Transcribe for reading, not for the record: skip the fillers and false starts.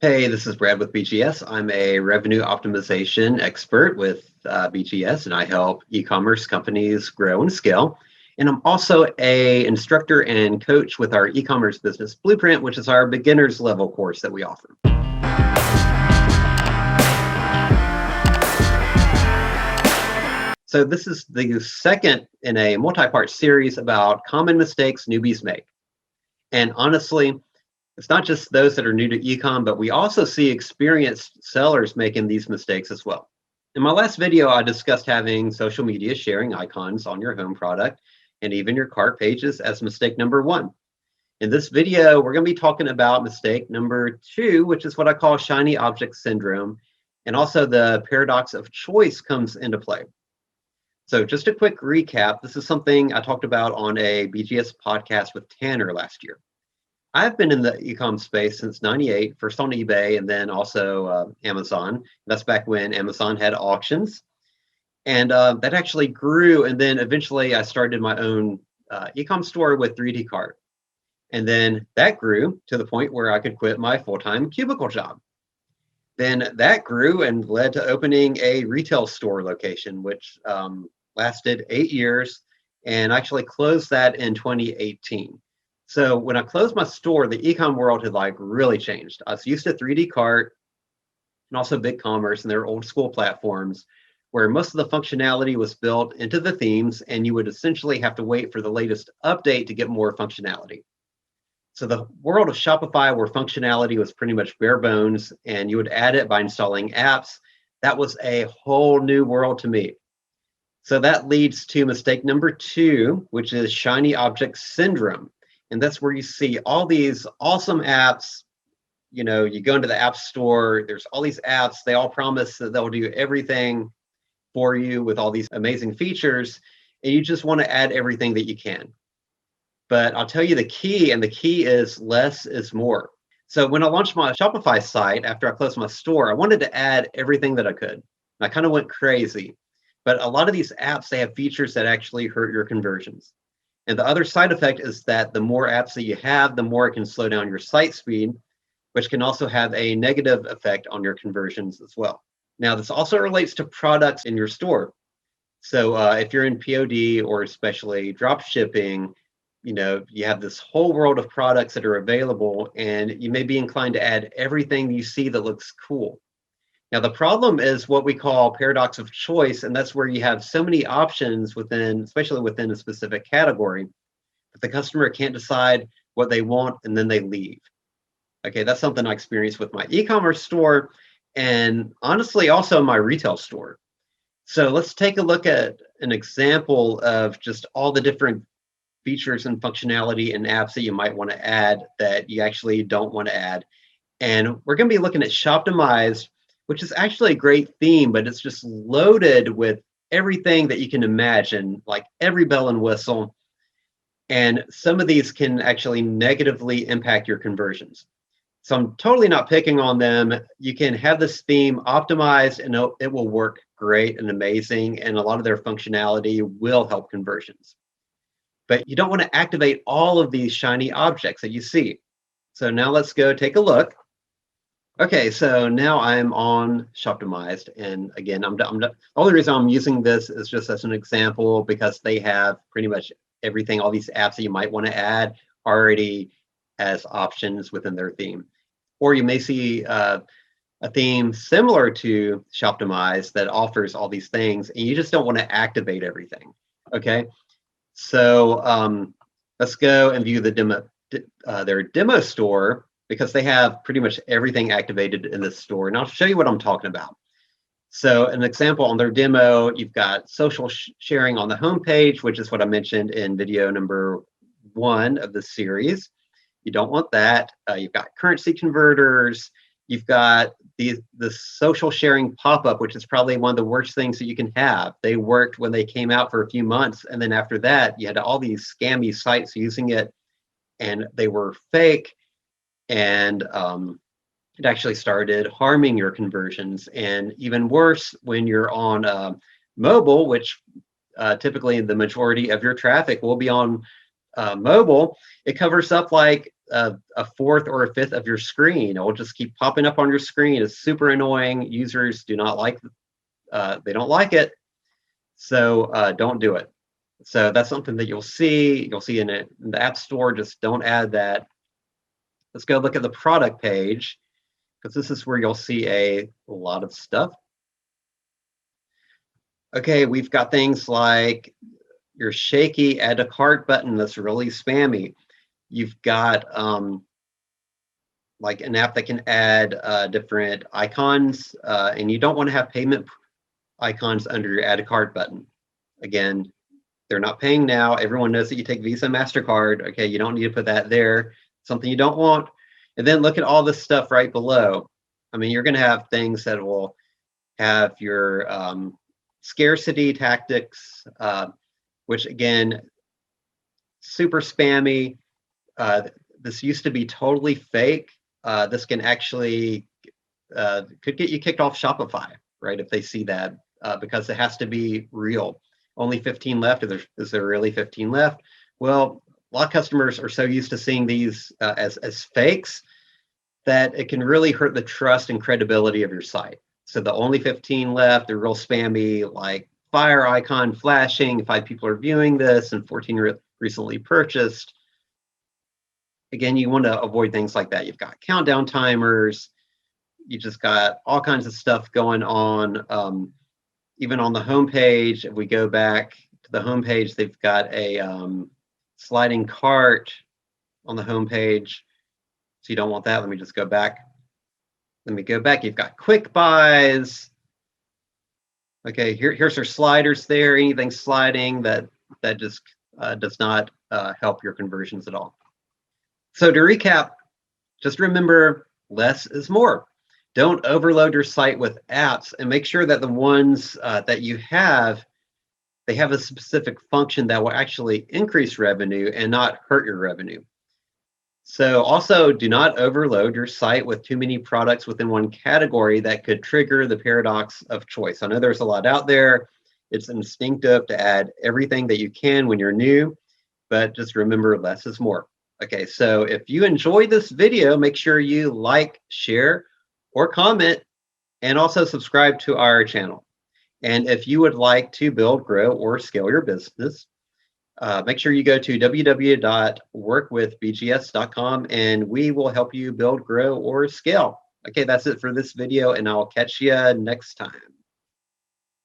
Hey, this is Brad with BGS. I'm a revenue optimization expert with BGS, and I help e-commerce companies grow and scale. And I'm also a instructor and coach with our e-commerce business blueprint, which is our beginners level course that we offer. So this is the second in a multi-part series about common mistakes newbies make. And honestly, it's not just those that are new to ecom, but we also see experienced sellers making these mistakes as well. In my last video, I discussed having social media sharing icons on your home product and even your cart pages as mistake number one. In this video, we're going to be talking about mistake number two, which is what I call shiny object syndrome. And also the paradox of choice comes into play. So just a quick recap. This is something I talked about on a BGS podcast with Tanner last year. I've been in the ecom space since '98, first on eBay and then also Amazon. That's back when Amazon had auctions. And that actually grew. And then eventually I started my own ecom store with 3D Cart. And then that grew to the point where I could quit my full-time cubicle job. Then that grew and led to opening a retail store location, which lasted 8 years and actually closed that in 2018. So when I closed my store, the ecom world had really changed. I was used to 3D Cart and also BigCommerce and their old school platforms where most of the functionality was built into the themes and you would essentially have to wait for the latest update to get more functionality. So the world of Shopify where functionality was pretty much bare bones and you would add it by installing apps, that was a whole new world to me. So that leads to mistake number two, which is shiny object syndrome. And that's where you see all these awesome apps. You know, you go into the app store, there's all these apps, they all promise that they'll do everything for you with all these amazing features, and you just want to add everything that you can. But I'll tell you the key, and the key is less is more. So when I launched my Shopify site after I closed my store, I wanted to add everything that I could. And I kind of went crazy. But a lot of these apps, they have features that actually hurt your conversions. And the other side effect is that the more apps that you have, the more it can slow down your site speed, which can also have a negative effect on your conversions as well. Now, this also relates to products in your store. So if you're in POD or especially drop shipping, you know, you have this whole world of products that are available and you may be inclined to add everything you see that looks cool. Now, the problem is what we call paradox of choice, and that's where you have so many options within, especially within a specific category, that the customer can't decide what they want and then they leave. Okay, that's something I experienced with my e-commerce store and honestly also my retail store. So let's take a look at an example of just all the different features and functionality and apps that you might want to add that you actually don't want to add. And we're going to be looking at Shoptimize, which is actually a great theme, but it's just loaded with everything that you can imagine, like every bell and whistle. And some of these can actually negatively impact your conversions. So I'm totally not picking on them. You can have this theme optimized and it will work great and amazing. And a lot of their functionality will help conversions. But you don't want to activate all of these shiny objects that you see. So now let's go take a look. Okay, so now I'm on Shoptimized, and again, the only reason I'm using this is just as an example because they have pretty much everything, all these apps that you might want to add already as options within their theme. Or you may see a theme similar to Shoptimize that offers all these things, and you just don't want to activate everything. Okay, so let's go and view the demo, their demo store, because they have pretty much everything activated in this store. And I'll show you what I'm talking about. So an example on their demo, you've got social sharing on the homepage, which is what I mentioned in video number 1 of the series. You don't want that. You've got currency converters. You've got the social sharing pop-up, which is probably one of the worst things that you can have. They worked when they came out for a few months. And then after that, you had all these scammy sites using it and they were fake. And it actually started harming your conversions. And even worse, when you're on mobile, which typically the majority of your traffic will be on mobile, it covers up like a fourth or a fifth of your screen. It will just keep popping up on your screen. It's super annoying. Users do not like, they don't like it. So don't do it. So that's something that you'll see. You'll see in the App Store. Just don't add that. Let's go look at the product page, because this is where you'll see a lot of stuff. Okay, we've got things like your shaky add to cart button that's really spammy. You've got like an app that can add different icons, and you don't want to have payment icons under your add to cart button. Again, they're not paying now. Everyone knows that you take Visa, MasterCard. Okay, you don't need to put that there. Something you don't want. And then look at all this stuff right below. I mean, you're going to have things that will have your scarcity tactics, which again, super spammy. This used to be totally fake. This can actually could get you kicked off Shopify, right? If they see that, because it has to be real. Only 15 left. Is there really 15 left? Well, a lot of customers are so used to seeing these as fakes that it can really hurt the trust and credibility of your site. So the only 15 left, they're real spammy, like fire icon flashing, 5 people are viewing this and 14 recently purchased. Again, you want to avoid things like that. You've got countdown timers. You just got all kinds of stuff going on. Even on the homepage, if we go back to the homepage, they've got a sliding cart on the homepage. So you don't want that. Let me just go back. Let me go back. You've got quick buys. Okay, here's our sliders there. Anything sliding that just does not help your conversions at all. So to recap, just remember, less is more. Don't overload your site with apps, and make sure that the ones that you have, they have a specific function that will actually increase revenue and not hurt your revenue. So also, do not overload your site with too many products within one category that could trigger the paradox of choice. I know there's a lot out there. It's instinctive to add everything that you can when you're new, but just remember, less is more. Okay, so if you enjoyed this video, make sure you like, share, or comment, and also subscribe to our channel. And if you would like to build, grow, or scale your business, make sure you go to www.workwithbgs.com and we will help you build, grow, or scale. Okay, that's it for this video, and I'll catch you next time.